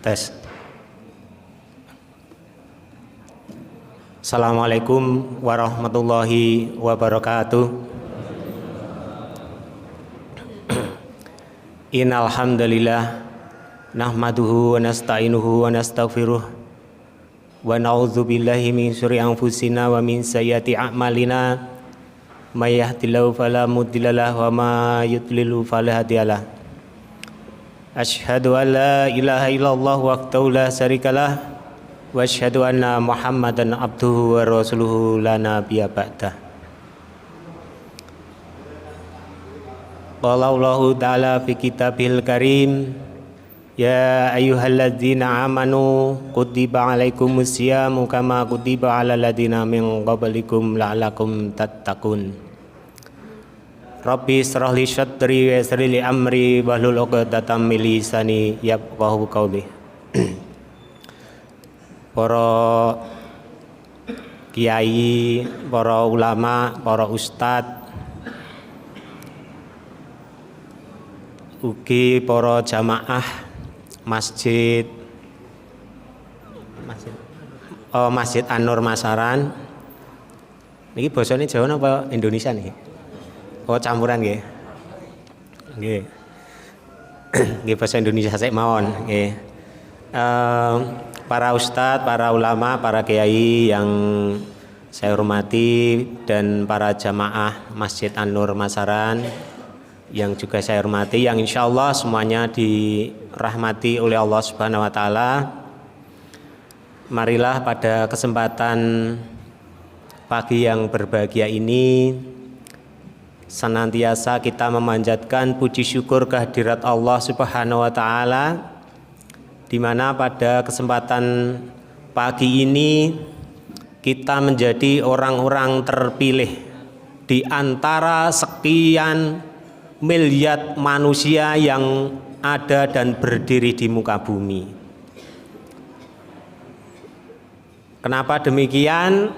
Tes. Assalamualaikum warahmatullahi wabarakatuh. Innal hamdalillah nahmaduhu wa nasta'inuhu wa nastaghfiruh wa na'udzu billahi min syururi anfusina wa min sayyiati a'malina may yahdihillahu fala mudhillalah wa may yudlil fala hadiyalah. Asyhadu an la ilaha illallah wahdahu la syarikalah wa asyhadu anna Muhammadan abduhu wa rasuluhu la nabiyya ba'dah. Qala Allahu ta'ala fi kitabil karim ya ayyuhalladzina amanu kutiba alaikumus syiyamu kama kutiba alal ladzina min qablikum la'allakum tattaqun. Rabbi shrah li sadri wa yassir li amri wahlul 'uqdatam min lisani yafqahu qawli. Para kiai, para ulama, para ustadz, ugi para jamaah Masjid An-Nur Masaran. Niki basane Jawa apa Indonesia niki? Oh campuran nggih. Nggih. Nggih bahasa Indonesia sik mawon nggih. Para ustadz, para ulama, para kiai yang saya hormati dan para jamaah Masjid An-Nur Masaran yang juga saya hormati, yang insya Allah semuanya dirahmati oleh Allah Subhanahu Wa Taala. Marilah pada kesempatan pagi yang berbahagia ini senantiasa kita memanjatkan puji syukur kehadirat Allah Subhanahu Wa Taala, di mana pada kesempatan pagi ini kita menjadi orang-orang terpilih di antara sekian miliar manusia yang ada dan berdiri di muka bumi. Kenapa demikian?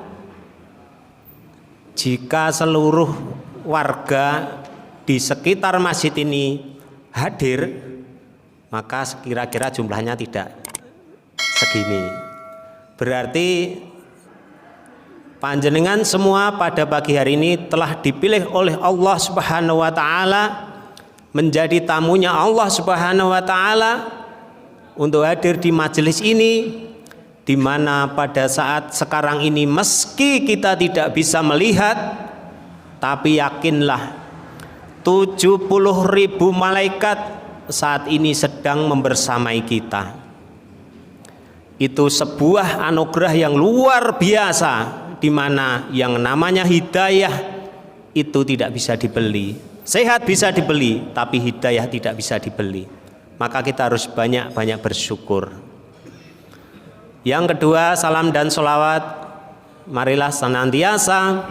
Jika seluruh warga di sekitar masjid ini hadir, maka kira-kira jumlahnya tidak segini. Berarti panjenengan semua pada pagi hari ini telah dipilih oleh Allah Subhanahu Wa Taala menjadi tamunya Allah Subhanahu Wa Taala untuk hadir di majelis ini, di mana pada saat sekarang ini meski kita tidak bisa melihat, tapi yakinlah 70.000 malaikat saat ini sedang membersamai kita. Itu sebuah anugerah yang luar biasa, di mana yang namanya hidayah itu tidak bisa dibeli. Sehat bisa dibeli, tapi hidayah tidak bisa dibeli. Maka kita harus banyak-banyak bersyukur. Yang kedua, salam dan sholawat marilah senantiasa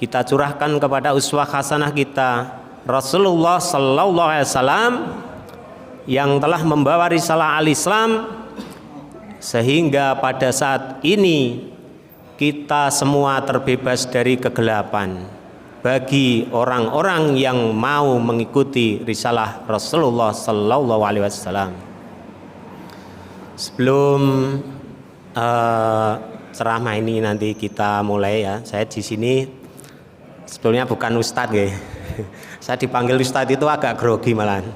kita curahkan kepada uswah hasanah kita Rasulullah Sallallahu Alaihi Wasallam yang telah membawa risalah al-Islam, sehingga pada saat ini kita semua terbebas dari kegelapan bagi orang-orang yang mau mengikuti risalah Rasulullah Sallallahu Alaihi Wasallam. Sebelum ceramah ini nanti kita mulai ya, saya di sini sebetulnya bukan ustadz ya. Saya dipanggil ustadz itu agak grogi malahan.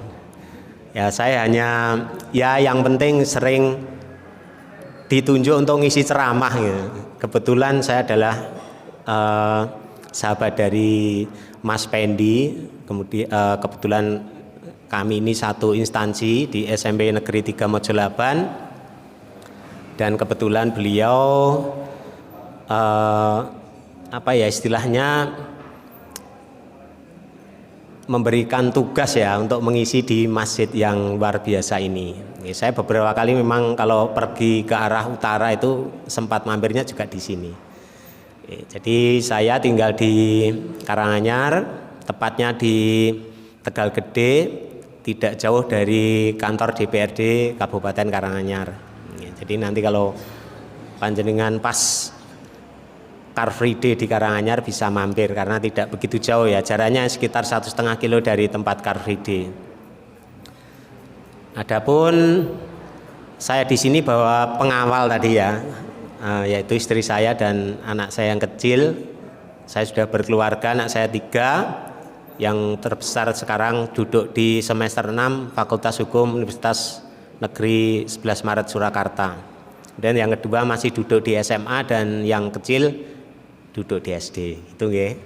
Ya saya hanya yang penting sering ditunjuk untuk ngisi ceramah gitu. Kebetulan saya adalah sahabat dari Mas Pendi. Kemudian kebetulan kami ini satu instansi di SMP Negeri 3 Mojolaban, dan kebetulan beliau istilahnya memberikan tugas ya untuk mengisi di masjid yang luar biasa ini. Saya beberapa kali memang kalau pergi ke arah utara itu sempat mampirnya juga di sini. Jadi saya tinggal di Karanganyar, tepatnya di Tegal Gede, tidak jauh dari kantor DPRD Kabupaten Karanganyar. Jadi nanti kalau panjenengan pas Car Free Day di Karanganyar bisa mampir karena tidak begitu jauh ya, jaraknya sekitar 1,5 kilo dari tempat Car Free Day. Adapun saya di sini bawa pengawal tadi ya, yaitu istri saya dan anak saya yang kecil. Saya sudah berkeluarga, anak saya 3, yang terbesar sekarang duduk di semester 6 Fakultas Hukum Universitas Negeri 11 Maret Surakarta. Dan yang kedua masih duduk di SMA dan yang kecil duduk di SD. Itu nggih.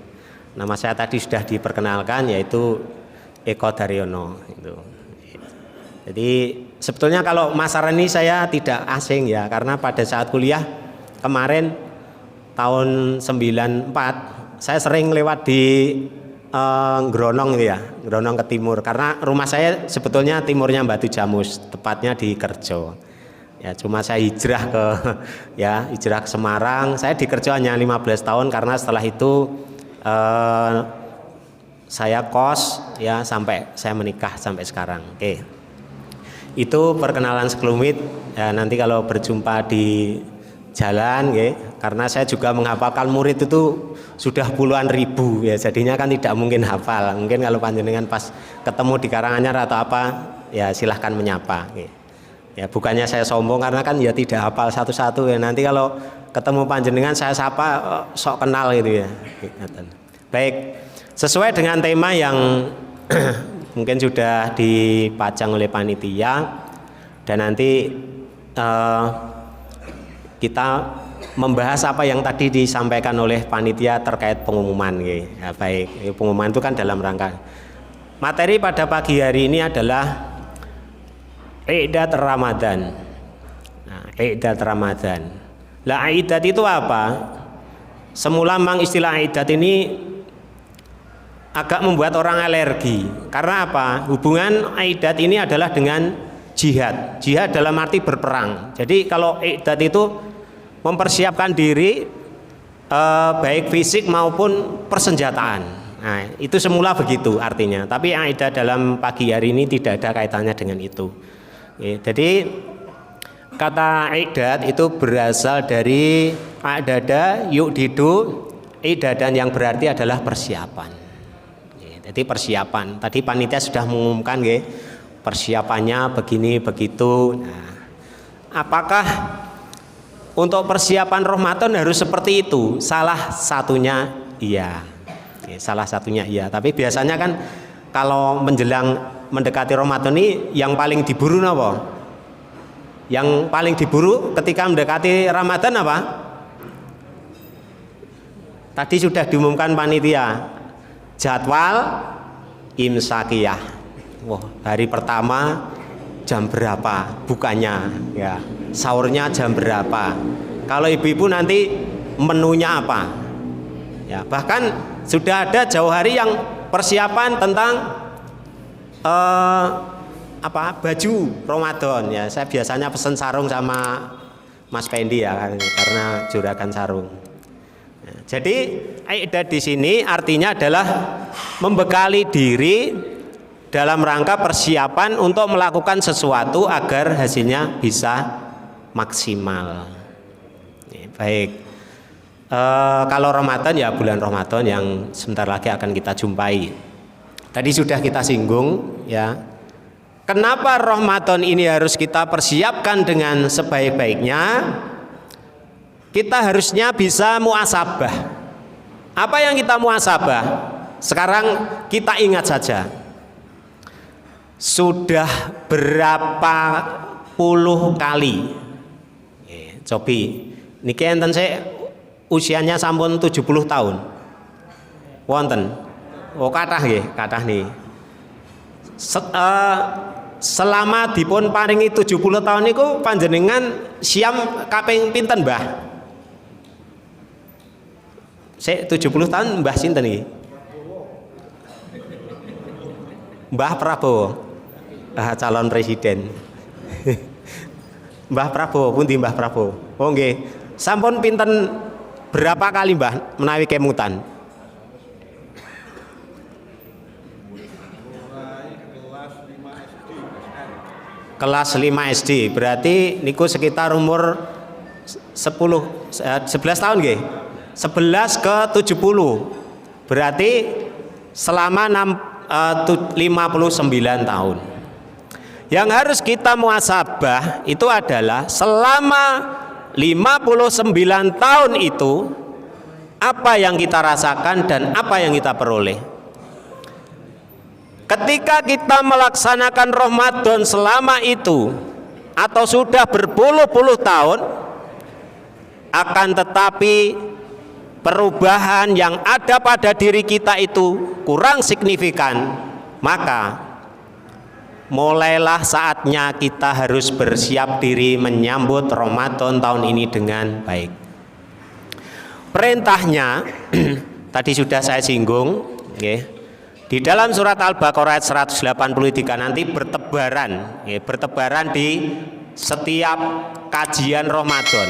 Nama saya tadi sudah diperkenalkan, yaitu Eko Daryono itu. Jadi sebetulnya kalau masalah ini saya tidak asing ya, karena pada saat kuliah kemarin tahun 94 saya sering lewat di Gronong ya, Gronong ke timur, karena rumah saya sebetulnya timurnya Batu Jamus, tepatnya di Kerjo. Ya, cuma saya hijrah ke Semarang. Saya di Kerjo hanya 15 tahun karena setelah itu saya kos ya sampai saya menikah sampai sekarang. Oke. Itu perkenalan sekelumit ya, nanti kalau berjumpa di jalan ya, karena saya juga menghafalkan murid itu sudah puluhan ribu ya, jadinya kan tidak mungkin hafal. Mungkin kalau panjenengan pas ketemu di Karanganyar atau apa ya silahkan menyapa ya. Ya bukannya saya sombong karena kan ya tidak hafal satu-satu ya, nanti kalau ketemu panjenengan saya sapa sok kenal gitu ya. Baik, sesuai dengan tema yang mungkin sudah dipajang oleh panitia, dan nanti kita membahas apa yang tadi disampaikan oleh panitia terkait pengumuman. Ya, baik, pengumuman itu kan dalam rangka. Materi pada pagi hari ini adalah Iqdat Ramadan. Nah, Iqdat Ramadan. Lah iqdat itu apa? Semula memang istilah iqdat ini agak membuat orang alergi. Karena apa? Hubungan iqdat ini adalah dengan jihad. Jihad dalam arti berperang. Jadi kalau iqdat itu mempersiapkan diri baik fisik maupun persenjataan. Nah, itu semula begitu artinya. Tapi iqdat dalam pagi hari ini tidak ada kaitannya dengan itu. Jadi kata iqdat itu berasal dari a'dada yu'didu, iqdadan yang berarti adalah persiapan. Jadi persiapan. Tadi panitia sudah mengumumkan persiapannya begini begitu. Nah, apakah untuk persiapan Ramadan harus seperti itu? Salah satunya iya. Salah satunya iya. Tapi biasanya kan kalau menjelang mendekati Ramadan ini yang paling diburu apa? Yang paling diburu ketika mendekati Ramadan apa? Tadi sudah diumumkan panitia, jadwal imsakiyah. Wah, hari pertama jam berapa bukanya ya, sahurnya jam berapa, kalau ibu-ibu nanti menunya apa ya. Bahkan sudah ada jauh hari yang persiapan tentang baju Ramadan ya. Saya biasanya pesen sarung sama Mas Pendi ya, karena juragan sarung. Jadi iqdat di sini artinya adalah membekali diri dalam rangka persiapan untuk melakukan sesuatu agar hasilnya bisa maksimal. Baik, kalau Ramadan ya bulan Ramadan yang sebentar lagi akan kita jumpai. Tadi sudah kita singgung ya. Kenapa Ramadan ini harus kita persiapkan dengan sebaik-baiknya? Kita harusnya bisa muasabah. Apa yang kita muasabah? Sekarang kita ingat saja. Sudah berapa puluh kali cobi niki enten saya usianya sampun 70 tahun. Wonten. Oh kathah nggih, kathah nih. Selama dipun paringi 70 tahun niku panjenengan siam kaping pinten, Mbah? Saya 70 tahun Mbah sinten iki? Mbah Prabowo. Calon presiden. Mbah Prabowo, pundi Mbah Prabowo? Oh nggih. Sampun pinten berapa kali Mbah menawi kemutan? Kelas 5 SD, berarti niku sekitar umur 11 tahun nggih. 11 ke 70. Berarti selama 59 tahun. Yang harus kita muhasabah itu adalah selama 59 tahun itu apa yang kita rasakan dan apa yang kita peroleh. Ketika kita melaksanakan Ramadan selama itu atau sudah berpuluh-puluh tahun, akan tetapi perubahan yang ada pada diri kita itu kurang signifikan, maka mulailah saatnya kita harus bersiap diri menyambut Ramadan tahun ini dengan baik. Perintahnya tadi sudah saya singgung, di dalam surat Al-Baqarah ayat 183 nanti bertebaran, bertebaran di setiap kajian Ramadan.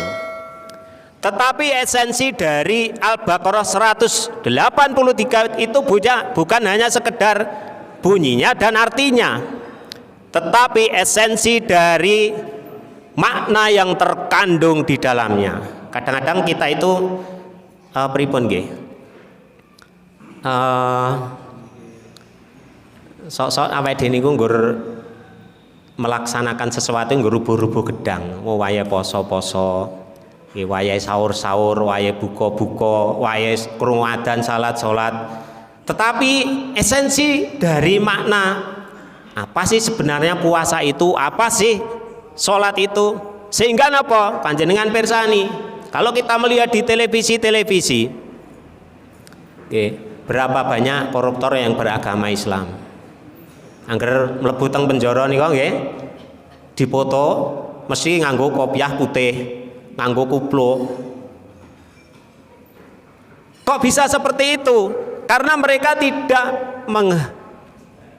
Tetapi esensi dari Al-Baqarah 183 itu bukan hanya sekedar bunyinya dan artinya, tetapi esensi dari makna yang terkandung di dalamnya. Kadang-kadang kita itu pripun nggih? Sok-sok awake dhewe niku nggur melaksanakan sesuatu nggur rubuh-rubuh gedang, wayahe poso-poso, wayahe sahur-sahur, wayahe buka-buka, wayahe krungu adzan salat-salat. Tetapi esensi dari makna apa sih sebenarnya puasa itu, apa sih salat itu, sehingga napa panjenengan pirsani kalau kita melihat di televisi, berapa banyak koruptor yang beragama Islam. Angger mlebu teng penjara nika nggih dipoto mesti nganggo kopiah putih, nganggo kupluk. Kok bisa seperti itu? Karena mereka tidak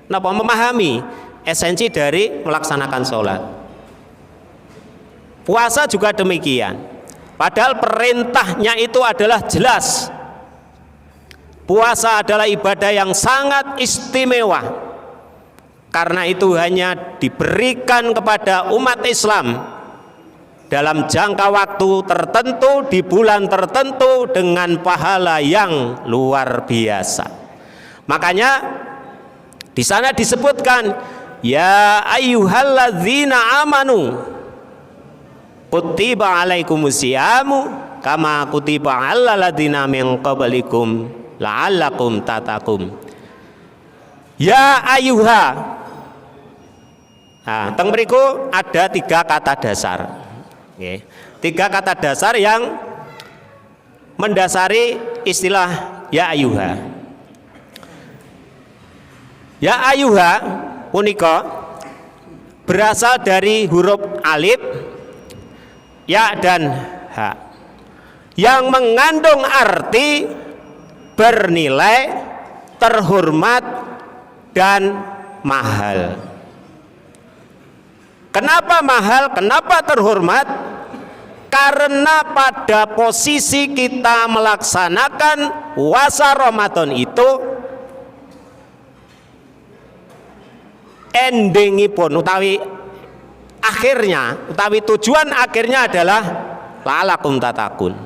memahami esensi dari melaksanakan sholat. Puasa juga demikian. Padahal perintahnya itu adalah jelas. Puasa adalah ibadah yang sangat istimewa. Karena itu hanya diberikan kepada umat Islam dalam jangka waktu tertentu di bulan tertentu dengan pahala yang luar biasa. Makanya di sana disebutkan ya ayyuhalladzina amanu kutiba alaikumusyamu kama kutiba alal ladzina min qablikum la'allakum tattaqun. Ya ayyuha. Nah, teng mriku ada 3 kata dasar. Nggih. 3 kata dasar yang mendasari istilah ya ayyuha. Ya ayyuha punika berasal dari huruf alif, ya dan ha yang mengandung arti bernilai, terhormat dan mahal. Kenapa mahal? Kenapa terhormat? Karena pada posisi kita melaksanakan puasa Ramadan itu endingipun utawi akhirnya utawi tujuan akhirnya adalah la'allakum tattaqun.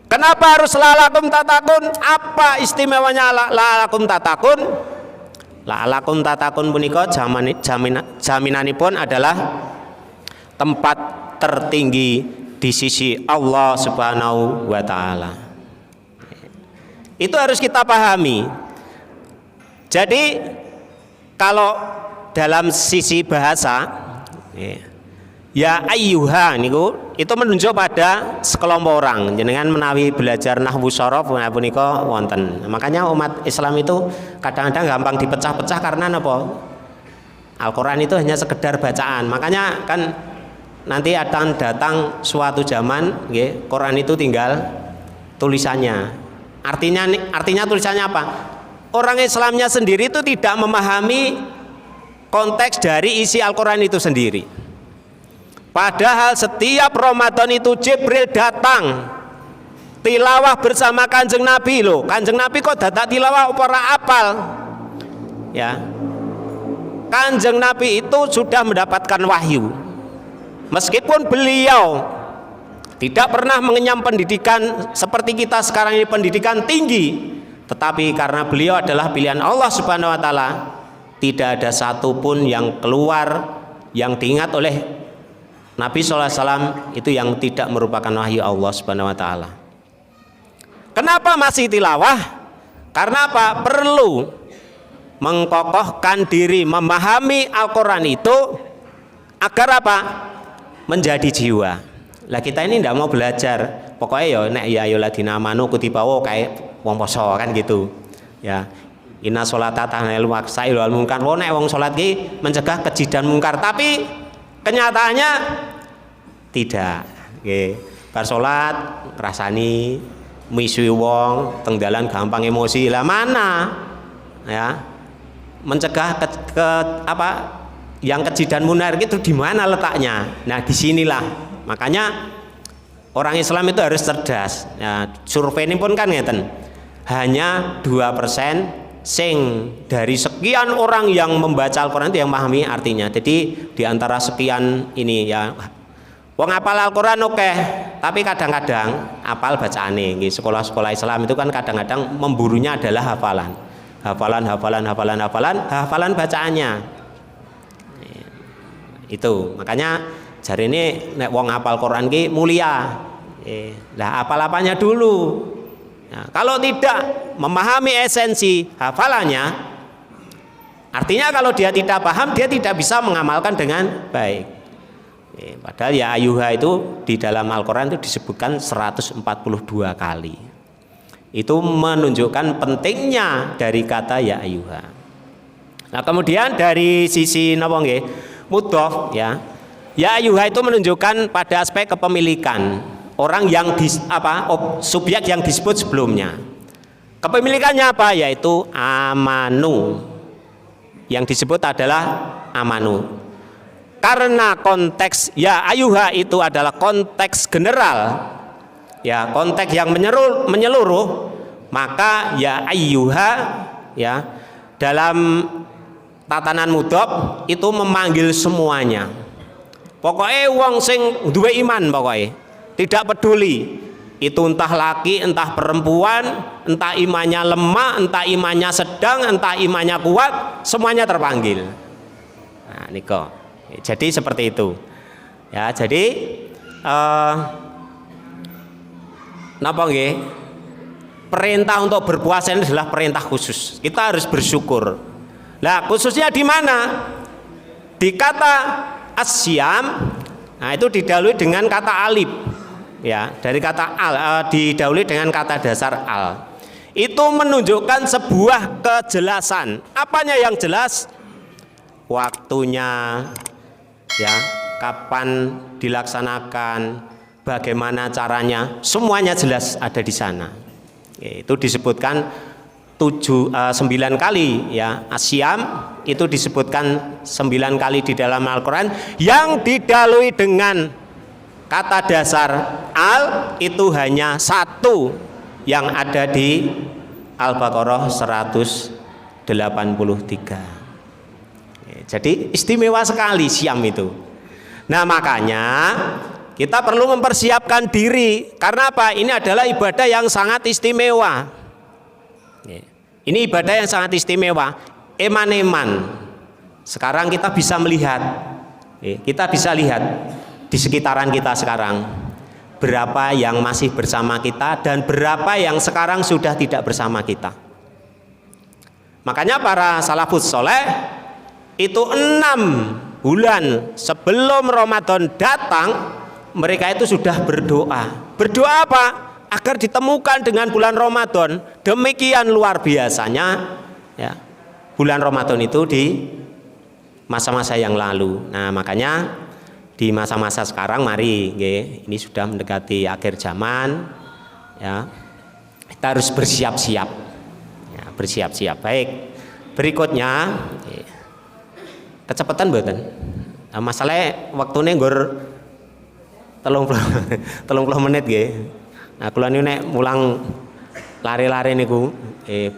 Kenapa harus la'allakum tattaqun? Apa istimewanya la'allakum tattaqun? La'allakum tattaqun punika jaminanipun adalah tempat tertinggi di sisi Allah Subhanahu wa taala. Itu harus kita pahami. Jadi kalau dalam sisi bahasa ya ayyuha niku itu menunjuk pada sekelompok orang. Jenengan menawi belajar nahwu shorof punika wonten. Makanya umat Islam itu kadang-kadang gampang dipecah-pecah karena napa? Al-Qur'an itu hanya sekedar bacaan. Makanya kan nanti akan datang suatu zaman nggih, Quran itu tinggal tulisannya. Artinya tulisannya apa? Orang Islamnya sendiri itu tidak memahami konteks dari isi Al-Qur'an itu sendiri. Padahal setiap Ramadan itu Jibril datang tilawah bersama Kanjeng Nabi loh. Kanjeng Nabi kok dadak tilawah ora apal? Ya. Kanjeng Nabi itu sudah mendapatkan wahyu. Meskipun beliau tidak pernah mengenyam pendidikan seperti kita sekarang ini pendidikan tinggi, tetapi karena beliau adalah pilihan Allah Subhanahu wa taala, tidak ada satupun yang keluar yang diingat oleh Nabi SAW itu yang tidak merupakan wahyu Allah Subhanahu wa taala. Kenapa masih tilawah? Karena apa? Perlu mengkokohkan diri, memahami Al-Quran itu agar apa? Menjadi jiwa. Lah kita ini tidak mau belajar. Pokoknya ya nek ya ayyuhalladzina amanu kutiba kayak wong poso kan gitu. Ya. Inna sholata tanhal wal munkar. Nek wong salat ki mencegah keji dan mungkar, tapi kenyataannya tidak. Nggih. Bar salat ngrasani misui wong, teng dalan gampang emosi. Lah mana? Ya. Mencegah apa yang keji dan munkar itu di mana letaknya? Nah, disinilah. Makanya orang Islam itu harus cerdas. Ya, survei ini pun kan ngeten. Hanya 2% sing dari sekian orang yang membaca Al-Quran itu yang memahami artinya. Jadi di antara sekian ini ya, wong apal Al-Quran oke, tapi kadang-kadang apal bacaane. Sekolah-sekolah Islam itu kan kadang-kadang memburunya adalah hafalan bacaannya. Itu makanya jari ini nek wong apal Quran ki mulia. Lah apal apanya dulu. Nah, kalau tidak memahami esensi hafalannya, artinya kalau dia tidak paham, dia tidak bisa mengamalkan dengan baik. Padahal ya ayuha itu di dalam Al-Quran itu disebutkan 142 kali. Itu menunjukkan pentingnya dari kata ya ayuha. Nah, kemudian dari sisi napa nggih? Mudhof ya. Ya ayuha itu menunjukkan pada aspek kepemilikan. Orang yang subjek yang disebut sebelumnya. Kepemilikannya apa? Yaitu amanu. Yang disebut adalah amanu. Karena konteks ya ayuha itu adalah konteks general. Ya, konteks yang menyeluruh, maka ya ayyuha ya dalam tatanan mudhof itu memanggil semuanya. Pokoknya wong sing duwe iman pokoknya. Tidak peduli itu entah laki, entah perempuan, entah imannya lemah, entah imannya sedang, entah imannya kuat, semuanya terpanggil. Nah, niko. Jadi seperti itu. Ya, jadi napa nggih? Perintah untuk berpuasa ini adalah perintah khusus. Kita harus bersyukur. Nah, khususnya di mana? Di kata asyam, nah itu didahului dengan kata alif. Ya, dari kata al didahului dengan kata dasar al. Itu menunjukkan sebuah kejelasan. Apanya yang jelas? Waktunya, ya, kapan dilaksanakan, bagaimana caranya, semuanya jelas ada di sana. Itu disebutkan 9 kali ya, asyam itu disebutkan 9 kali di dalam Al-Quran yang didahului dengan kata dasar al itu hanya 1 yang ada di Al-Baqarah 183. Jadi istimewa sekali siam itu. Nah, makanya kita perlu mempersiapkan diri. Karena apa? Ini adalah ibadah yang sangat istimewa. Ini ibadah yang sangat istimewa. Eman-eman. Sekarang kita bisa melihat. Kita bisa lihat di sekitaran kita sekarang. Berapa yang masih bersama kita dan berapa yang sekarang sudah tidak bersama kita. Makanya para salafus soleh itu 6 bulan sebelum Ramadan datang, mereka itu sudah berdoa. Berdoa apa? Agar ditemukan dengan bulan Ramadan. Demikian luar biasanya ya, bulan Ramadan itu di masa-masa yang lalu. Nah, makanya di masa-masa sekarang mari ini sudah mendekati akhir zaman ya, kita harus bersiap-siap ya, bersiap-siap. Baik, berikutnya kecepatan mboten. Nah, masalahnya waktunya nggur 30 menit nggih. Nah, kula niku nek mulang lari-lari niku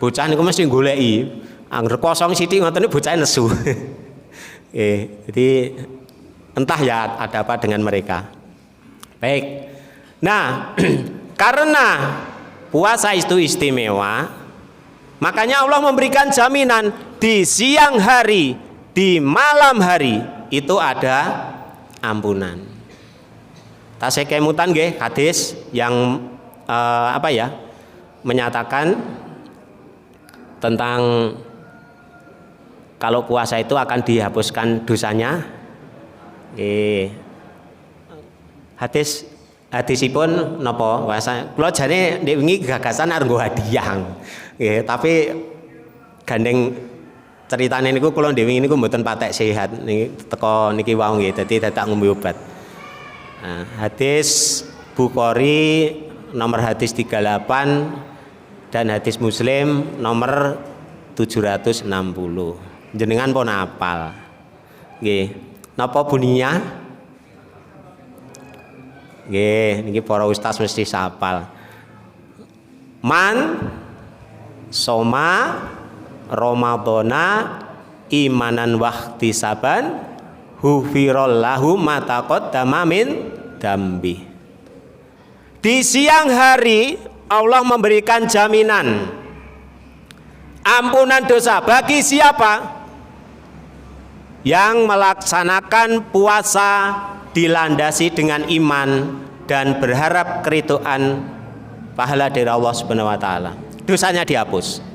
bocah niku mesti goleki. Angger kosong sithik ngoten niku bocah nesu. Jadi entah ya ada apa dengan mereka. Baik. Nah, karena puasa itu istimewa, makanya Allah memberikan jaminan di siang hari, di malam hari itu ada ampunan. Tasih kemutan nggih hadis yang menyatakan tentang kalau puasa itu akan dihapuskan dosanya. Hadisipun napa puasa? Kula jane nek wingi gagasan arep nggo hadiah. Nggih, tapi gandeng ceritane niku kula dhewe niku mboten patek sehat niki teko niki wau nggih, dadi dadak ngombe obat. Nah, hadis Bukhari nomor hadis 38 dan hadis Muslim nomor 760. Jenengan pun hafal. Nggih. Napa bunyinya? Nggih, niki para ustaz mesti hafal. Man soma Ramadhana imanan wahtisaban hufirallahu ma taqaddama min dambi. Di siang hari Allah memberikan jaminan ampunan dosa bagi siapa yang melaksanakan puasa dilandasi dengan iman dan berharap keridhaan pahala dari Allah Subhanahu wa taala. Dosanya dihapus.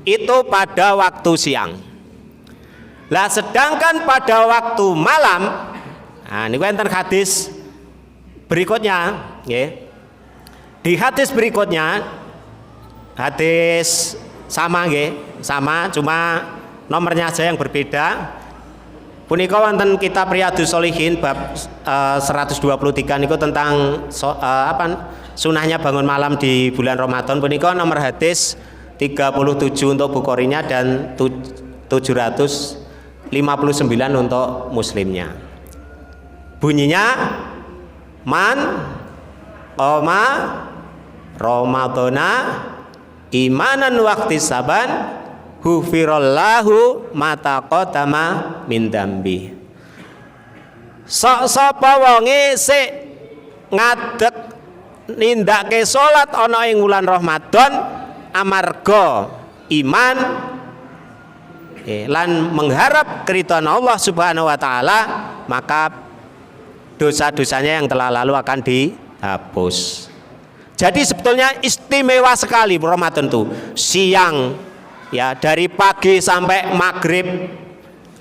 Itu pada waktu siang. Lah sedangkan pada waktu malam, nah niku enten hadis berikutnya, nggih. Di hadis berikutnya hadis sama nggih, sama cuma nomornya aja yang berbeda. Punika wonten kitab Riyadhus Shalihin bab 123 niku tentang sunahnya bangun malam di bulan Ramadan. Punika nomor hadis 37 untuk Bukharinya dan 759 untuk Muslimnya. Bunyinya man qoma Ramadhana imanan wahtisaban hufirallahu ma taqaddama min dambi. Sapa wonge sik ngadeg nindakake salat ana ing wulan Ramadan amarga iman lan mengharap keridhaan Allah Subhanahu wa taala, maka dosa-dosanya yang telah lalu akan dihapus. Jadi sebetulnya istimewa sekali Ramadan itu. Siang ya, dari pagi sampai maghrib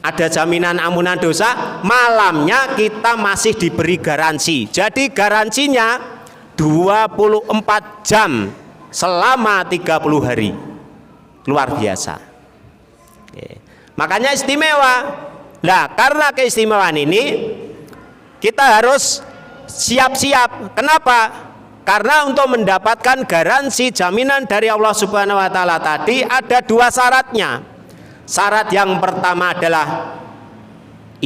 ada jaminan ampunan dosa, malamnya kita masih diberi garansi. Jadi garansinya 24 jam selama 30 hari. Luar biasa. Makanya istimewa. Nah, karena keistimewaan ini kita harus siap-siap. Kenapa? Karena untuk mendapatkan garansi jaminan dari Allah Subhanahu wa taala tadi ada dua syaratnya. Syarat yang pertama adalah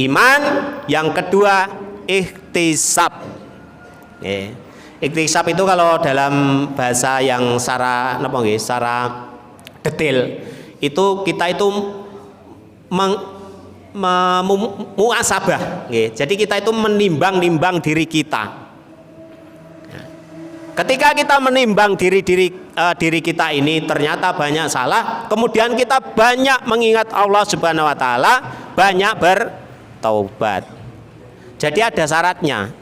iman, yang kedua ihtisab. Ihtisab itu kalau dalam bahasa yang secara detail itu kita itu muasabah. Jadi kita itu menimbang-nimbang diri kita. Ketika kita menimbang diri kita ini ternyata banyak salah, kemudian kita banyak mengingat Allah Subhanahu wa taala, banyak bertaubat. Jadi ada syaratnya.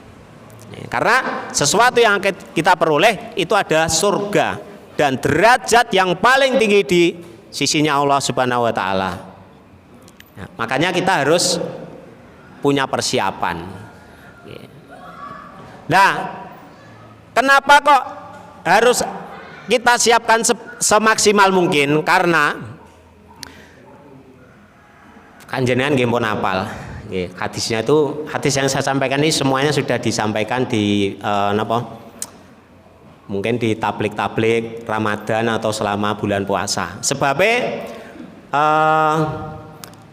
Karena sesuatu yang kita peroleh itu ada surga dan derajat yang paling tinggi di sisinya Allah Subhanahu wa taala. Nah, makanya kita harus punya persiapan. Nah, kenapa kok harus kita siapkan semaksimal mungkin? Karena kanjenengan nggih pun hafal. Hadisnya itu, hadis yang saya sampaikan ini semuanya sudah disampaikan di mungkin di tablik-tablik Ramadan atau selama bulan puasa. Sebabnya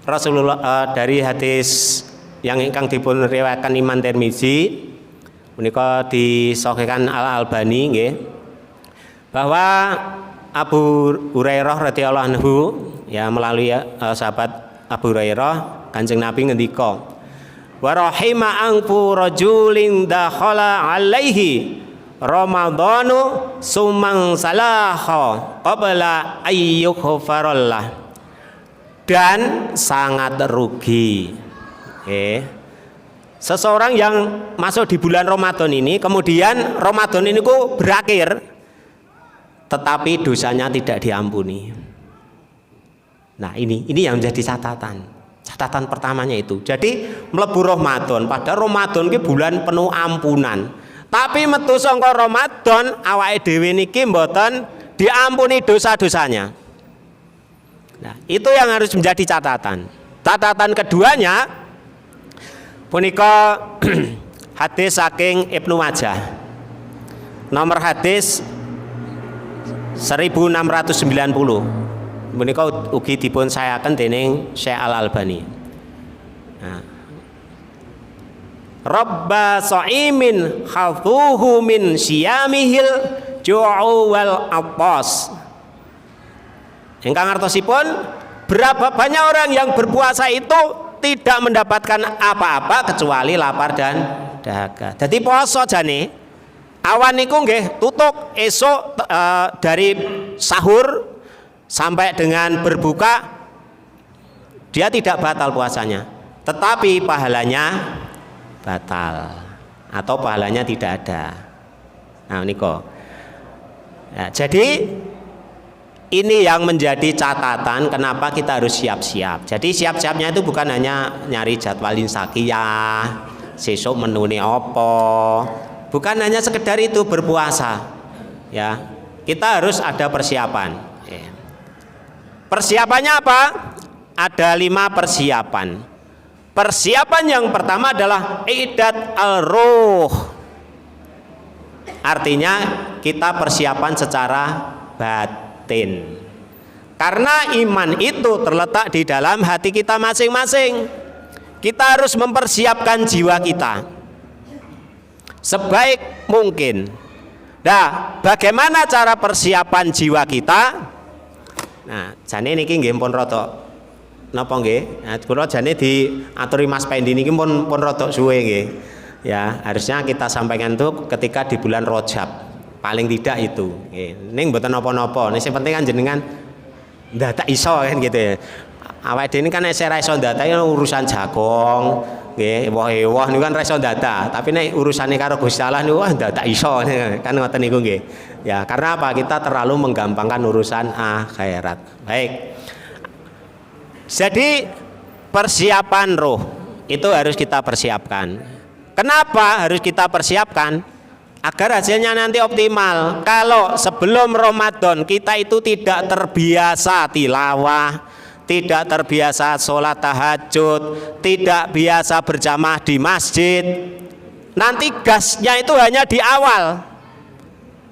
Rasulullah dari hadis yang ingkang dipun riwayatkan Imam Tirmizi menika disahihkan Al-Albani nggih, bahwa Abu Hurairah radhiyallahu anhu ya, melalui sahabat Abu Hurairah, Kanjeng Nabi ngendika, wa rahima anfu rajulin dakhala alaihi ramadhanu sumang salaha qabla ayyughfarallah. dan sangat rugi. Seseorang yang masuk di bulan Ramadan ini, kemudian Ramadan ini kok berakhir, tetapi dosanya tidak diampuni. Nah ini yang menjadi catatan pertamanya itu. Jadi mlebu Ramadan, padahal Ramadan ki bulan penuh ampunan, tapi metu saka Ramadan awake dhewe niki mboten diampuni dosa-dosanya. Nah itu yang harus menjadi catatan. Catatan keduanya punika hadis saking Ibnu Majah, nomor hadis 1690. Menika ugi dipun sayaken dening Syekh Al Albani. Nah. Rabba sha'imin khadhuhu min siyamihil ju'u wal atas. Ingkang artosipun, berapa banyak orang yang berpuasa itu tidak mendapatkan apa-apa kecuali lapar dan dahaga. Jadi poso jane awan niku nggih tutuk esuk dari sahur sampai dengan berbuka dia tidak batal puasanya, tetapi pahalanya batal atau pahalanya tidak ada. Nah niko. Nah, jadi ini yang menjadi catatan kenapa kita harus siap-siap. Jadi siap-siapnya itu bukan hanya nyari jadwalin sakiyah, sesuk menune apa, bukan hanya sekedar itu berpuasa. Ya, kita harus ada persiapan. Persiapannya apa? Ada 5 persiapan. Persiapan yang pertama adalah idat al-ruh. Artinya kita persiapan secara batin. Karena iman itu terletak di dalam hati kita masing-masing. Kita harus mempersiapkan jiwa kita sebaik mungkin. Nah, bagaimana cara persiapan jiwa kita? Nah, jane niki nggih pun rada napa nggih? Nah, kula jane diaturi Mas Pendi niki pun rada suwe nggih. Ya, harusnya kita sampaikan itu ketika di bulan Rajab. Paling tidak itu, ning mboten napa-napa. Ning sing penting kan jenengan ndadak iso kan gitu ya. Awake dhewe kan nek ora iso ndadak urusan jagong, nggih, ewah-ewah niku kan ora iso ndadak. Tapi nek urusane karo Gusti Allah niku wah ndadak iso kan ngoten niku nggih. Ya, karena apa? Kita terlalu menggampangkan urusan akhirat. Baik. Jadi persiapan roh itu harus kita persiapkan. Kenapa harus kita persiapkan? Agar hasilnya nanti optimal. Kalau sebelum Ramadan kita itu tidak terbiasa tilawah, tidak terbiasa sholat tahajud, tidak biasa berjamaah di masjid, nanti gasnya itu hanya di awal.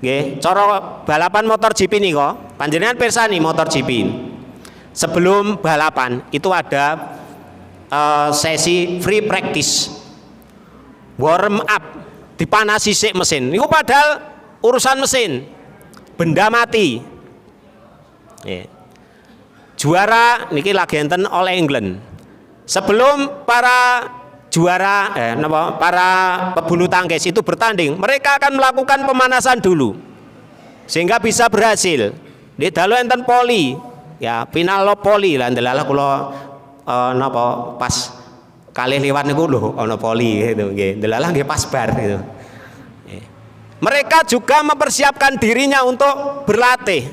Nggih, cara balapan motor GP nih kok, panjenengan pirsani motor GP. Sebelum balapan itu ada sesi free practice, warm up. Dipanasi sik mesin. Niku padahal urusan mesin benda mati. Juara niki lagi enten All England. Sebelum para juara para pebulu tangkis itu bertanding, mereka akan melakukan pemanasan dulu sehingga bisa berhasil. Di dalu enten poli, ya final poli lah ndelalah kula napa pas kalih liwat niku lho ana poli gitu nggih. Delalah nggih pas bar gitu. Mereka juga mempersiapkan dirinya untuk berlatih.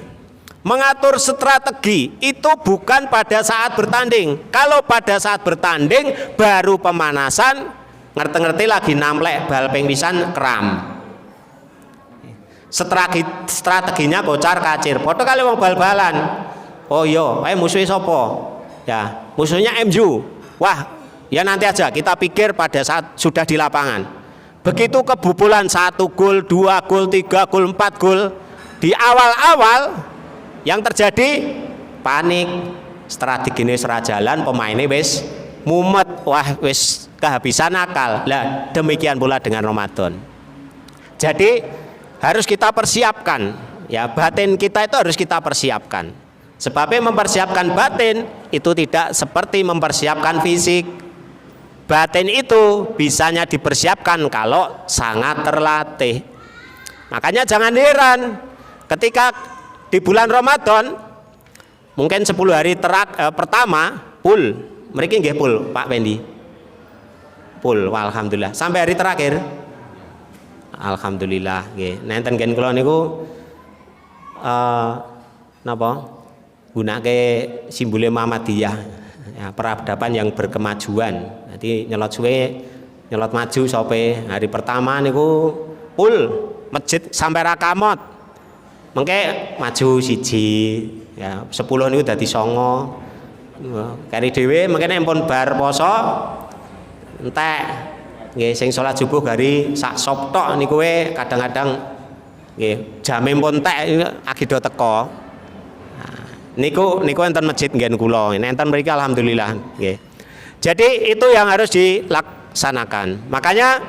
Mengatur strategi itu bukan pada saat bertanding. Kalau pada saat bertanding baru pemanasan, ngerti-ngerti lagi namplek bal ping pisan kram. Strateginya kocar-kacir. Padha kali wong bal-balan. Oh iya, musuhnya sapa? Ya, musuhnya MU. Wah, ya nanti aja kita pikir pada saat sudah di lapangan. Begitu kebobolan 1 gol, 2 gol, 3 gol, 4 gol, di awal-awal yang terjadi panik, strategine ora jalan, pemainnya wis mumet, wah wis kehabisan akal. Lah demikian pula dengan Ramadan. Jadi harus kita persiapkan, ya batin kita itu harus kita persiapkan. Sebabnya mempersiapkan batin itu tidak seperti mempersiapkan fisik. Batin itu bisanya dipersiapkan kalau sangat terlatih. Makanya jangan heran ketika di bulan Ramadan Mungkin 10 hari pertama full. Mriki nggih full Pak Pendi. Full, alhamdulillah. Sampai hari terakhir alhamdulillah nggih. Nenten gen kula niku napa? Gunake simbole Muhammadiyah. Ya, peradaban yang berkemajuan. Jadi nyelot suwe, nyelot maju sope. Hari pertama niku full masjid sampai rakamot. Mengke maju siji, ya 10 niku dadi 9. Kari dhewe mengke nek pun bar poso entek nggih sing salat subuh gari sak sop tok niku kadang-kadang nggih jame pun entek agido teko. Niku enten masjid nggen kula. Enten mriki alhamdulillah nggih. Jadi itu yang harus dilaksanakan. Makanya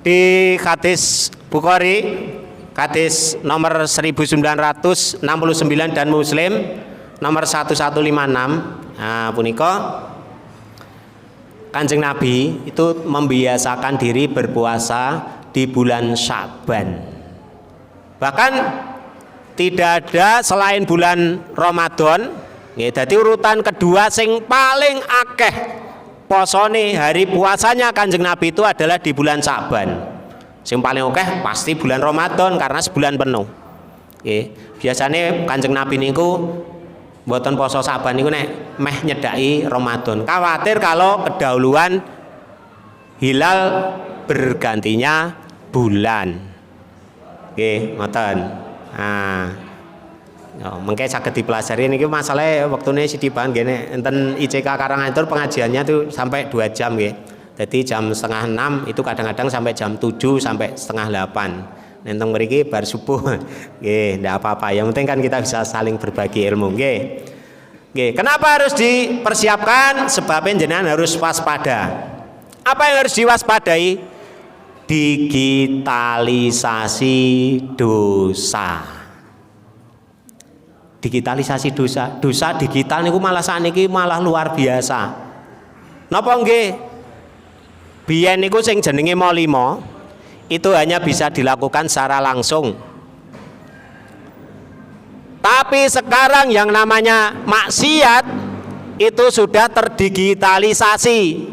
di hadis Bukhari, hadis nomor 1969 dan Muslim nomor 1156, nah punika Kanjeng Nabi itu membiasakan diri berpuasa di bulan Sya'ban. Bahkan tidak ada selain bulan Ramadan. Nggih, dadi urutan kedua sing paling akeh posone hari puasanya Kanjeng Nabi itu adalah di bulan Sya'ban. Sing paling akeh pasti bulan Ramadan karena sebulan penuh. Nggih, biasane Kanjeng Nabi niku mboten poso Sya'ban niku nek meh nyedaki Ramadan. Khawatir kalau kedahuluan hilal bergantinya bulan. Nggih, ngoten. Nah, mengke saged dipelajari niki masalahe wektune sithik banget nggih nek enten ICK Karanganyar pengajiannya tuh sampai 2 jam nggih. Jadi jam setengah 6 itu kadang-kadang sampai jam 7 sampai setengah 8. Nenteng mriki bar subuh nggih ndak apa-apa. Yang penting kan kita bisa saling berbagi ilmu nggih. Nggih, kenapa harus dipersiapkan? Sebabnya jenengan harus waspada. Apa yang harus diwaspadai? Digitalisasi dosa. Digitalisasi dosa digital niku malah sakniki malah luar biasa. Napa nggih? Biyen niku sing jenenge Molimo itu hanya bisa dilakukan secara langsung. Tapi sekarang yang namanya maksiat itu sudah terdigitalisasi.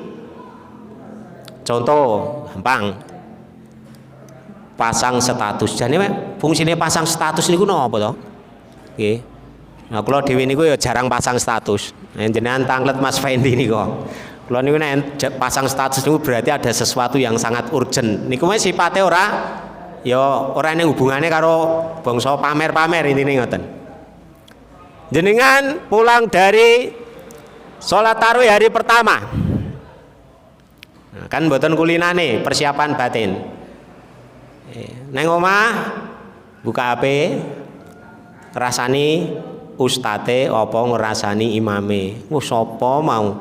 Contoh gampang. Pasang status. Jane fungsine pasang status niku napa to? Nggih. Nah, kula dhewe niku ya jarang pasang status. Jenengan tanglet Mas Fendi niku. Kula niku nek pasang status niku berarti ada sesuatu yang sangat urgent. Niku mah sipate ora ning hubungane karo bangsa pamer-pamer intine ngoten. Jenengan pulang dari sholat tarawih hari pertama. Nah, kan mboten kulinane, persiapan batin. Neng omah buka HP rasani ustate apa ngrasani imame. Sapa mau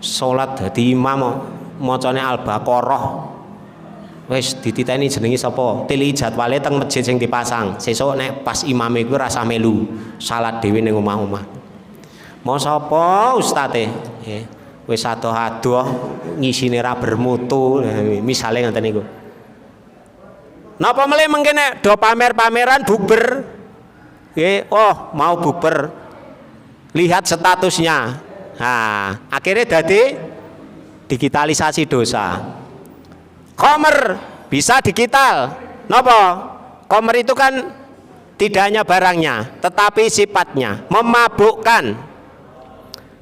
salat dadi imam macane Al-Baqarah. Wis dititeni jenenge sapa? Tili jadwale teng masjid sing dipasang. Sesuk nek pas imame kuwi rasa melu salat dhewe ning omah-omah. Mau sapa ustate? Wis adoh-adoh ngisine ra bermutu misale ngoten niku. Napa mele mengkene do pamer-pameran bukber? Oh mau bukber, lihat statusnya. Nah, akhirnya dadi digitalisasi dosa. Komer bisa digital. Napa? Komer itu kan tidak hanya barangnya, tetapi sifatnya memabukkan.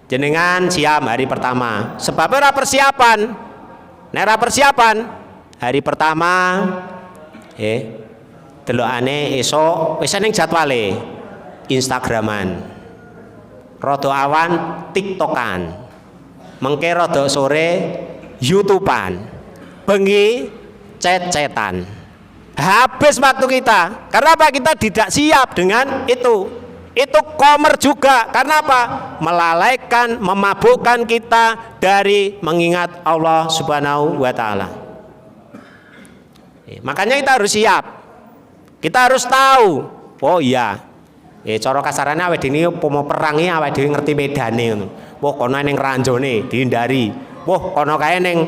Jenengan siam hari pertama. Sebab ora persiapan. Nek ora persiapan hari pertama delokane esuk wis ning jadwale Instagraman. Rada awan TikTokan. Mengke rada sore YouTubean. Bengi cet-cetan. Habis waktu kita. Karena apa? Kita tidak siap dengan itu. Itu komer juga. Karena apa? Melalaikan, memabukkan kita dari mengingat Allah Subhanahu wa taala. Makanya kita harus siap. Kita harus tahu. Oh iya. Cara kasarane awake dhewe pomo perang iki awake dhewe ngerti medane ngono. Wah kono ning ranjone dihindari. Wah kono kae ning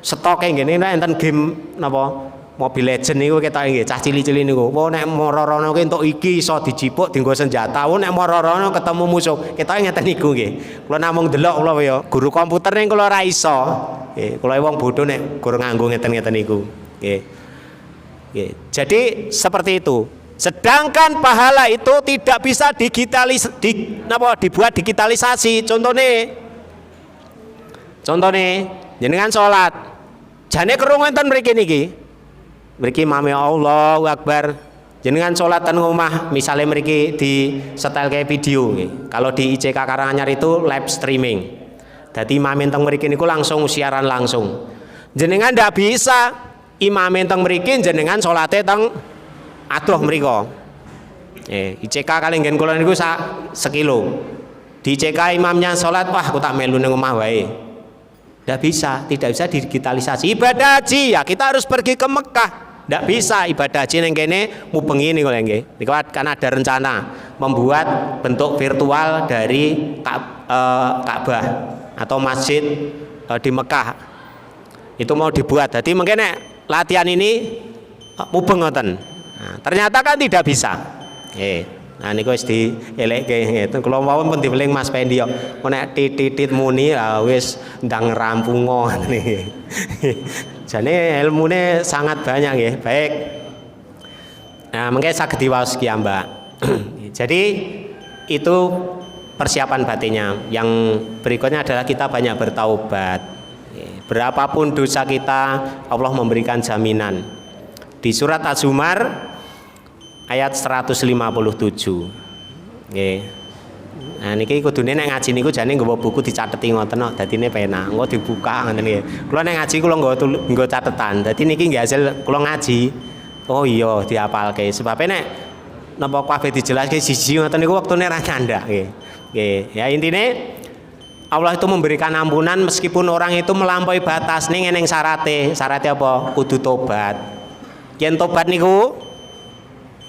stoke ngene enten game napa Mobile Legend niku ketok nggih, cah cili-cili niku. Wo nek moro-rono ki entuk iki iso dijipuk dienggo senjata. Wo nek moro-rono ketemu musuh, ketok ngeten niku nggih. Kula namung delok kula ya, guru komputer ning kula ora iso. Nggih, kula wong bodho nek guru nganggo ngeten-ngeten niku. Nggih. Nggih. Jadi seperti itu. Sedangkan pahala itu tidak bisa dibuat digitalisasi. Contohnya jenengan salat. Jane krungu enten mriki niki. Mriki mami Allahu Akbar. Jenengan salat ten omah, misalnya mriki di setel kayak video nggih. Kalau di ICK Karanganyar itu live streaming. Dadi imam teng mriki niku langsung siaran langsung. Jenengan ndak bisa imam teng mriki jenengan salate teng adoh mriko. ICK kali nggen kula niku sekilo. Di ICK imamnya salat, wah aku tak melu ning omah wae. Tidak bisa digitalisasi. Ibadah haji ya kita harus pergi ke Mekah. Tidak bisa ibadah haji yang kene mubengi nih kalau nggih. Kan ada rencana membuat bentuk virtual dari Ka'bah atau masjid di Mekah. Itu mau dibuat. Jadi mungkin latihan ini mubeng ngoten. Nah, ternyata kan tidak bisa. Nah niku wis dielekke ngeten. Kula mawon pun diweling Mas Pendi yo. Nek titit muni wis ndang rampungo niki. Jane ilmune sangat banyak nggih. Baik. Nah, mengke saged diwaos ki Mbak. Jadi itu persiapan batinnya. Yang berikutnya adalah kita banyak bertaubat. Berapapun dosa kita, Allah memberikan jaminan. Di surat Az-Zumar ayat 157. Nggih. Nah niki kudune nek ngaji niku jane nggawa buku dicateti ngoten kok dadine penak. Engko dibuka ngoten nggih. Kula nek ngaji kula nggo catetan. Dadi niki nggih hasil kula ngaji. Oh iya dihafalke. Sebab nek napa kabeh dijelaske siji ngoten niku wektune ra nyandak nggih. Nggih. Ya intine Allah itu memberikan ampunan meskipun orang itu melampaui batas ning eneng syarate. Syarate apa? Kudu tobat. Yen tobat niku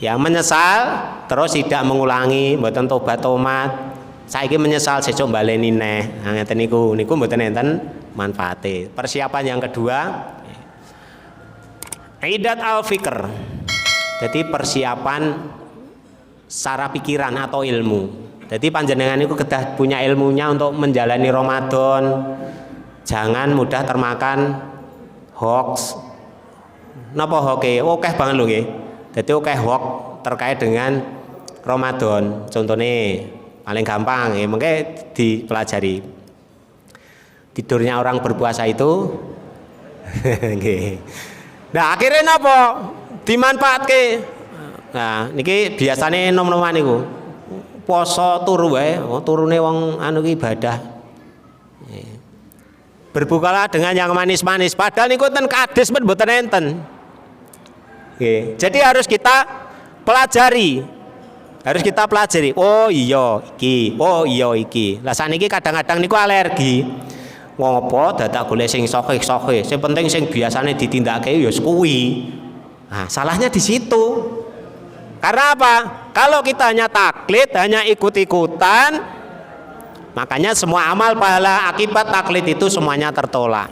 ya menyesal terus tidak mengulangi, mboten tobat-tomat. Saiki menyesal sesuk baleni neh. Nah ngeten niku mboten enten manfaate. Persiapan yang kedua idat al-fikr. Jadi persiapan secara pikiran atau ilmu. Jadi panjenengan niku kedah punya ilmunya untuk menjalani Ramadan. Jangan mudah termakan hoax. Napa hoke? Akeh banget lho nggih. Jadi akeh hoax terkait dengan Ramadan. Contohnya paling gampang ya mungkin dipelajari. Tidurnya orang berpuasa itu nah akhirnya napa dimanfaatke. Nah niki biasane nom-noman niku poso turu wae, turune wong anu ki ibadah. Berbukalah dengan yang manis-manis padahal niku ten kades mboten enten. Jadi harus kita pelajari. Oh iya iki. Lah saniki kadang-kadang niku alergi. Ngopo dadak golek sing sokeh-sokeh. Sing penting sing biasane ditindakake ya kuwi. Nah, salahnya di situ. Karena apa? Kalau kita hanya taklid, hanya ikut-ikutan, makanya semua amal pahala akibat taklid itu semuanya tertolak.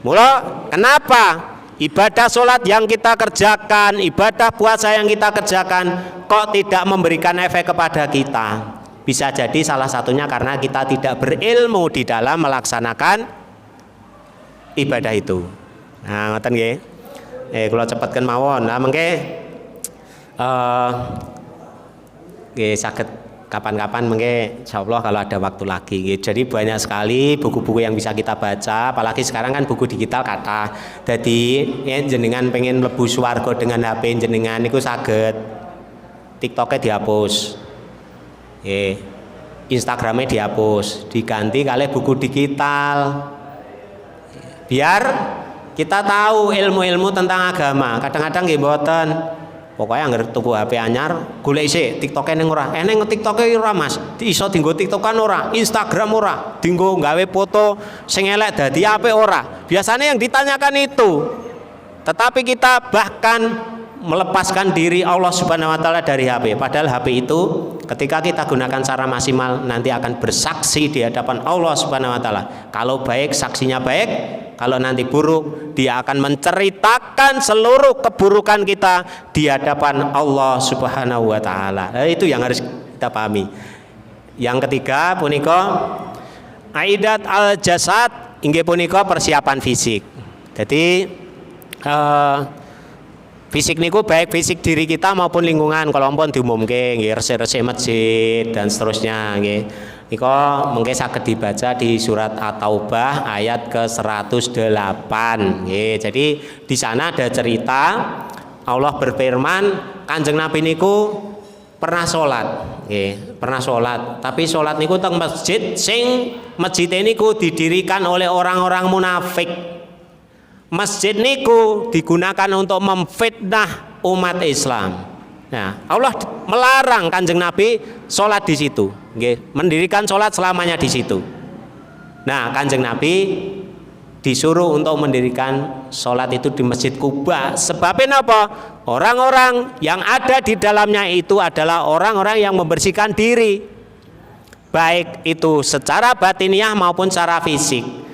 Mula kenapa? Ibadah sholat yang kita kerjakan, ibadah puasa yang kita kerjakan kok tidak memberikan efek kepada kita? Bisa jadi salah satunya karena kita tidak berilmu di dalam melaksanakan ibadah itu. Nah, ngoten nggih. Kula cepetken mawon. Nah, mengke nggih saged kapan-kapan mungkin insyaallah kalau ada waktu lagi. Jadi banyak sekali buku-buku yang bisa kita baca, apalagi sekarang kan buku digital kata. Jadi ya, jenengan pengen mlebu swarga dengan HP jenengan niku saged. TikToknya dihapus. Instagramnya dihapus, diganti kali buku digital. Biar kita tahu ilmu-ilmu tentang agama. Kadang-kadang nggih mboten. Pokoknya anggar tuku HP anyar, golek isih TikTok ning ora. Ning TikTok ora Mas. Iso dienggo TikTokan ora, Instagram ora, dienggo gawe foto sing elek dadi apik ora. Biasanya yang ditanyakan itu. Tetapi kita bahkan melepaskan diri Allah Subhanahu wa taala dari HP. Padahal HP itu ketika kita gunakan secara maksimal nanti akan bersaksi di hadapan Allah Subhanahu wa taala. Kalau baik saksinya baik, Kalau nanti buruk, Dia akan menceritakan seluruh keburukan kita di hadapan Allah Subhanahu wa taala. Itu yang harus kita pahami. Yang ketiga punika aidat al jasad, inggih punika persiapan fisik. Jadi fisik niku baik fisik diri kita maupun lingkungan. Kalau ampun diumumke nggih resik-resik masjid dan seterusnya nggih. Nika mungkin saged dibaca di surat At-Taubah ayat ke-108 nggih. Jadi di sana ada cerita Allah berfirman, Kanjeng Nabi niku pernah sholat nggih, pernah sholat. Tapi sholat niku teng masjid sing masjid niku didirikan oleh orang-orang munafik. Masjid niku digunakan untuk memfitnah umat Islam. Nah, Allah melarang Kanjeng Nabi sholat di situ, nggih, mendirikan sholat selamanya di situ. Nah, Kanjeng Nabi disuruh untuk mendirikan sholat itu di Masjid Kuba. Sebabnya apa? Orang-orang yang ada di dalamnya itu adalah orang-orang yang membersihkan diri, baik itu secara batiniah maupun secara fisik.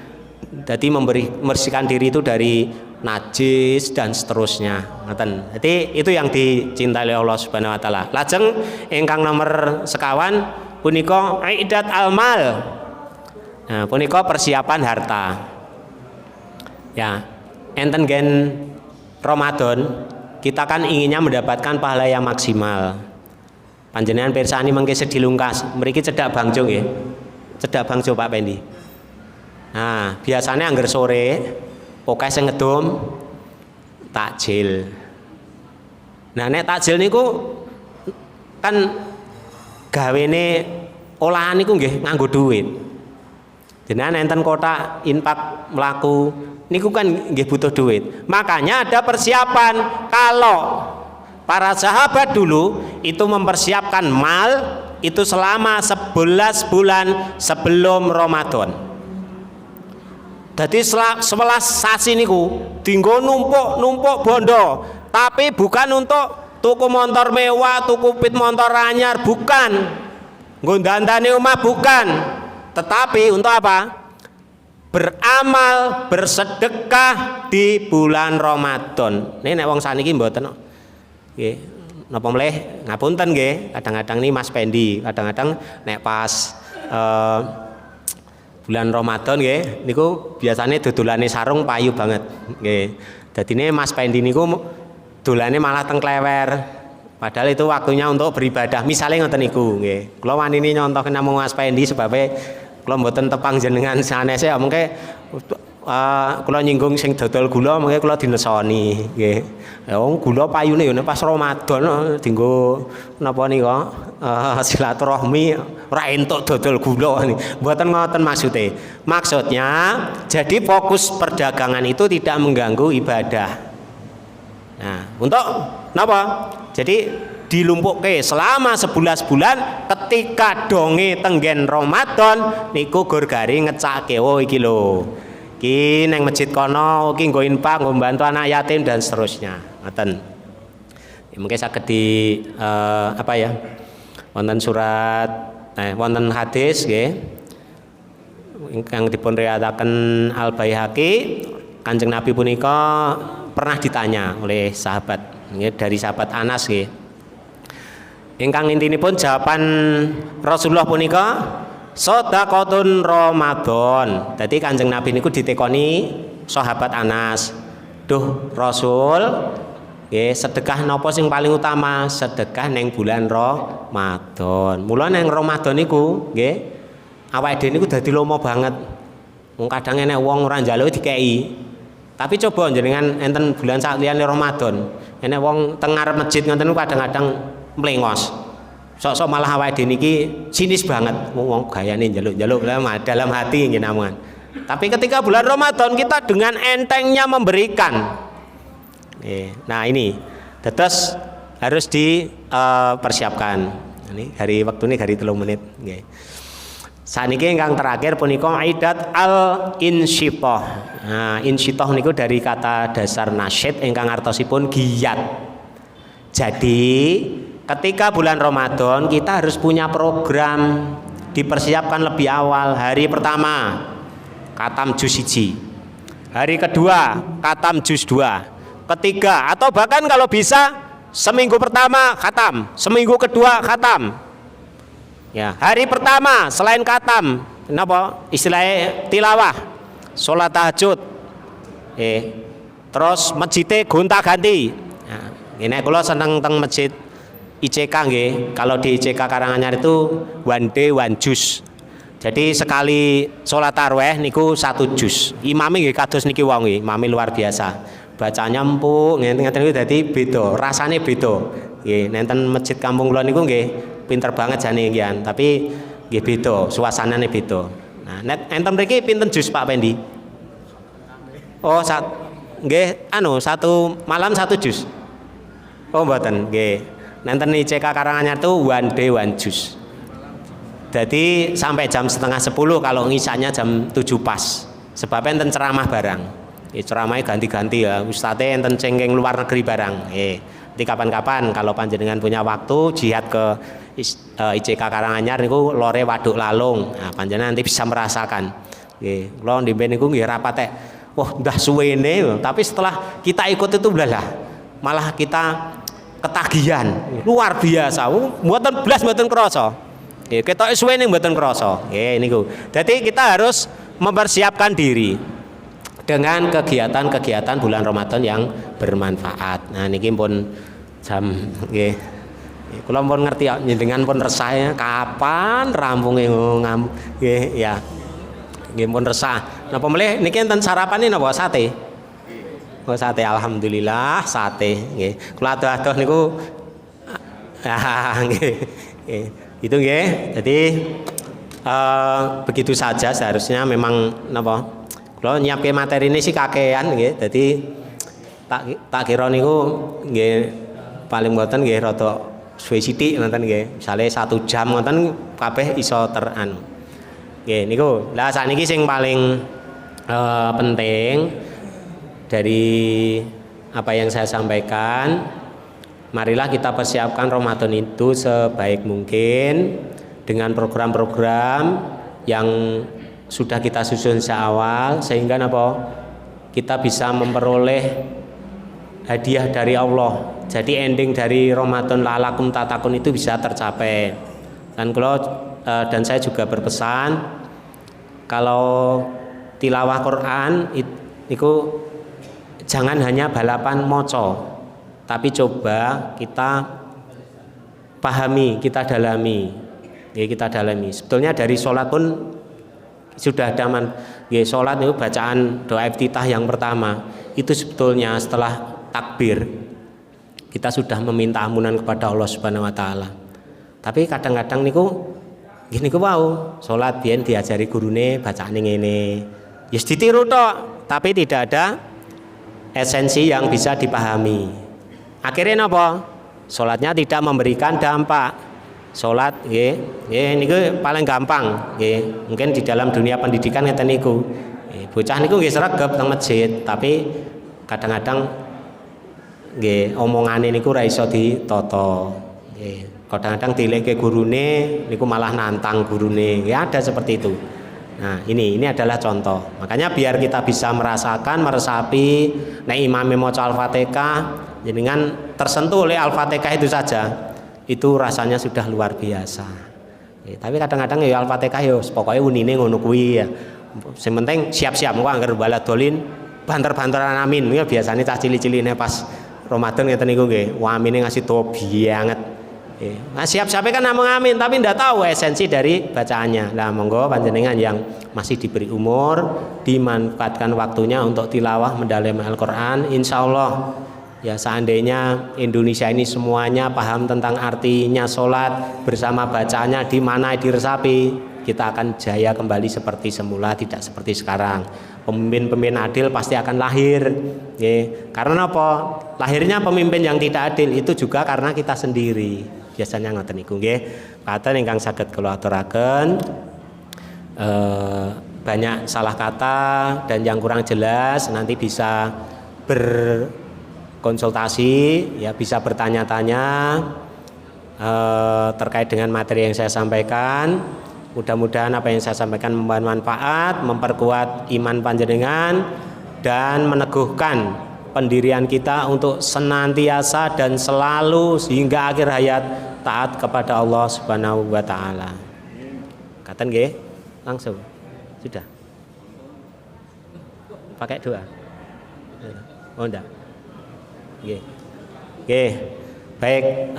Jadi membersihkan diri itu dari najis dan seterusnya. Jadi itu yang dicintai oleh Allah Subhanahu wa taala. Lajeng ingkang nomor sekawan punika aidat almal. Nah, punika persiapan harta. Ya, enten gen Ramadan kita kan inginnya mendapatkan pahala yang maksimal. Panjenengan pirsani mengke sedilungkas, mriki cedak bangjo nggih. Cedak bangjo Pak Pendi. Nah, biasanya angger sore pokoke sing ngedum takjil. Nah, nek takjil niku kan gawene olahan niku nggih nganggo duit. Jenengan enten kotak infak mlaku niku kan nggih butuh duit. Makanya ada persiapan. Kalau para sahabat dulu itu mempersiapkan mal itu selama 11 bulan sebelum Ramadan. Jadi 11 sasi niku dinggo numpuk bondo, tapi bukan untuk tuku motor mewah, tuku pit motor anyar, bukan. Nggo dandane omah bukan. Tetapi untuk apa? Beramal, bersedekah di bulan Ramadan. Nek wong saniki mboten nggih. Napa mleh ngapunten nggih, kadang-kadang nih Mas Pendi, kadang-kadang nek pas bulan Ramadan nggih niku biasanya dodolane sarung payu banget nggih. Dadine Mas Pendi niku dolane malah teng klewer. Padahal itu waktunya untuk beribadah. Misalnya ngoten niku nggih. Kula wanini nyontohke namung Mas Pendi sebabe kula mboten tepang jenengan sanese mengke kula nyinggung sing dodol gula mengke kula dinesoni nggih. Ya wong gula payune ya pas Ramadan dienggo napa nika silaturahmi ora entuk dodol gula nih. Mboten ngoten maksude. Maksudnya jadi fokus perdagangan itu tidak mengganggu ibadah. Nah, untuk napa? Jadi dilumpukke selama 11 bulan ketika donge tenggen Ramadan niku gur gari ngecake oh iki lho. Iki neng masjid kono iki nggo infak, nggo bantu anak yatim dan seterusnya. Ngoten. Mungkin saged di apa ya? Wonten surat wonten hadis nggih. Ingkang dipun riwayataken Al Baihaqi, Kanjeng Nabi punika pernah ditanya oleh sahabat nggih, dari sahabat Anas nggih. Ingkang intinipun jawaban Rasulullah punika shadaqatun Ramadan. Dadi Kanjeng Nabi niku ditekoni sahabat Anas. Duh Rasul, nggih sedekah napa sing paling utama? Sedekah neng bulan Ramadan. Mula neng Ramadan niku nggih awake dhewe niku dadi lomo banget. Wong kadang enek wong ora njaluk dikeki. Tapi coba jenengan enten bulan sak liyane Ramadan, enek wong teng ngarep masjid ngoten niku kadang-kadang mlengos. Sok-sok malah awake dhewe niki sinis banget wong gayane njaluk-njaluk dalam hati nggih namungan. Tapi ketika bulan Ramadan kita dengan entengnya memberikan. Nah ini terus harus dipersiapkan. Ini waktu ini hari 3 menit nggih. Saniki ingkang terakhir punika aidat al-insyithah. Nah, insyithah niku dari kata dasar nasyid ingkang artosipun giat. Jadi ketika bulan Ramadan kita harus punya program, dipersiapkan lebih awal. Hari pertama khatam juz 1, hari kedua khatam juz 2, ketiga atau bahkan kalau bisa seminggu pertama khatam, seminggu kedua khatam. Ya, hari pertama selain khatam, kenapa? Istilahnya tilawah, sholat tahajud. Terus masjidnya gonta-ganti. Nah, ini kalau seneng teng masjid ICK nggih. Kalau di ICK Karanganyar itu one day one juz. Jadi sekali sholat tarawih niku 1 juz. Imame nggih kados niki wong nggih, imame luar biasa. Bacanya empuk ngeten-ngeten niku dadi beda, rasane beda. Nggih, nenten masjid kampung kula niku nggih pinter banget jane nggih, tapi nggih beda, suasanane beda. Nah, enten mriki pinten juz Pak Pendi? Oh, nggih satu malam 1 juz. Oh, mboten, nggih. Nenten ICK Karanganyar itu one day one juz. Jadi sampai jam setengah 10 kalau ngisanya jam 7 pas. Sebabnya enten ceramah barang. Ceramahnya ganti-ganti ya, ustadznya enten cengkeng luar negeri barang. Nanti kapan-kapan kalau panjenengan punya waktu jihad ke ICK Karanganyar niku lore Waduk Lalung. Nah, panjenengan nanti bisa merasakan. Kalau di ben niku nggih rapat wah udah suwene, tapi setelah kita ikut itu malah kita ketagihan luar biasa. Mboten blas mboten krasa. Ketoke suwene mboten krasa. Niku. Jadi kita harus mempersiapkan diri dengan kegiatan-kegiatan bulan Ramadan yang bermanfaat. Nah niki pun jam nggih. Kula pun ngerti ya njenengan pun resah ya kapan rampunge nggih ya. Nggih pun resah. Napa melih niki enten sarapane napa sate? Oh sate alhamdulillah sate nggih. Kula adoh-adoh niku nggih. Itu nggih. Jadi begitu saja seharusnya memang napa kalau nyiapke materi ini sih kakean nggih. Dadi tak kira niku nggih paling mboten nggih rada suwe sithik ngoten nggih. Misale 1 jam ngoten kabeh iso teranu. Nggih niku. Lah sakniki sing paling penting dari apa yang saya sampaikan, marilah kita persiapkan Ramadan itu sebaik mungkin dengan program-program yang sudah kita susun sejak awal sehingga kita bisa memperoleh hadiah dari Allah. Jadi ending dari Ramadan la'alakum tatakun itu bisa tercapai. Dan saya juga berpesan kalau tilawah Quran itu jangan hanya balapan moco, tapi coba kita pahami, kita dalami. Sebetulnya dari sholat pun sudah ada sholat itu bacaan doa iftitah yang pertama itu sebetulnya setelah takbir kita sudah meminta ampunan kepada Allah Subhanahu wa taala. Tapi kadang-kadang niku wau sholat biyen diajari gurune bacaane ngene. Ya ditiru tok, tapi tidak ada esensi yang bisa dipahami. Akhirnya napa? Sholatnya tidak memberikan dampak. Sholat nggih niku paling gampang nggih. Mungkin di dalam dunia pendidikan ngeten niku. Bocah niku nggih sregep teng masjid, tapi kadang-kadang nggih omongane niku ora iso ditata. Nggih. Kadang-kadang dileke gurune niku malah nantang gurune. Ya ada seperti itu. Nah, ini adalah contoh. Makanya biar kita bisa merasakan, meresapi nek imame maca Al-Fatihah jenengan tersentuh oleh Al-Fatihah itu saja. Itu rasanya sudah luar biasa. Tapi kadang-kadang ya Al-Fatihah ya pokoknya unine ngono kuwi ya. Sing penting siap-siap engko angger balad dolin banter-banteran amin ya biasanya cah cili-ciline pas Ramadan ngeten niku nggih. Amine ngasih tobi banget. Nah, siap-siap kan namung amin tapi ndak tahu esensi dari bacaannya. Lah monggo panjenengan yang masih diberi umur dimanfaatkan waktunya untuk tilawah mendalami Al-Qur'an, insyaallah. Ya seandainya Indonesia ini semuanya paham tentang artinya sholat bersama bacanya di mana diresapi, kita akan jaya kembali seperti semula, tidak seperti sekarang. Pemimpin-pemimpin adil pasti akan lahir. Karena apa? Lahirnya pemimpin yang tidak adil itu juga karena kita sendiri. Biasanya ngoten niku nggih. Kata ingkang saged kula aturaken banyak salah kata dan yang kurang jelas nanti bisa konsultasi ya, bisa bertanya-tanya terkait dengan materi yang saya sampaikan. Mudah-mudahan apa yang saya sampaikan membawa manfaat, memperkuat iman panjenengan dan meneguhkan pendirian kita untuk senantiasa dan selalu hingga akhir hayat taat kepada Allah Subhanahu wa taala. Katen nggih? Langsung. Sudah. Pakai doa. Oh enggak. Nggih. Nggih. Baik,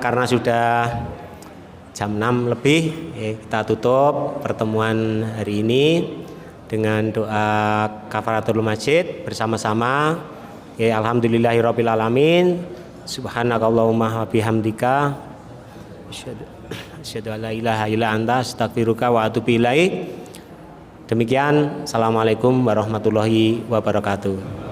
karena sudah jam 6 lebih, kita tutup pertemuan hari ini dengan doa kafaratul masjid bersama-sama. Alhamdulillahirabbil alamin. Subhanakallahumma wa bihamdika asyhadu an la ilaha illa anta astaghfiruka wa atubu ilaik. Demikian, assalamualaikum warahmatullahi wabarakatuh.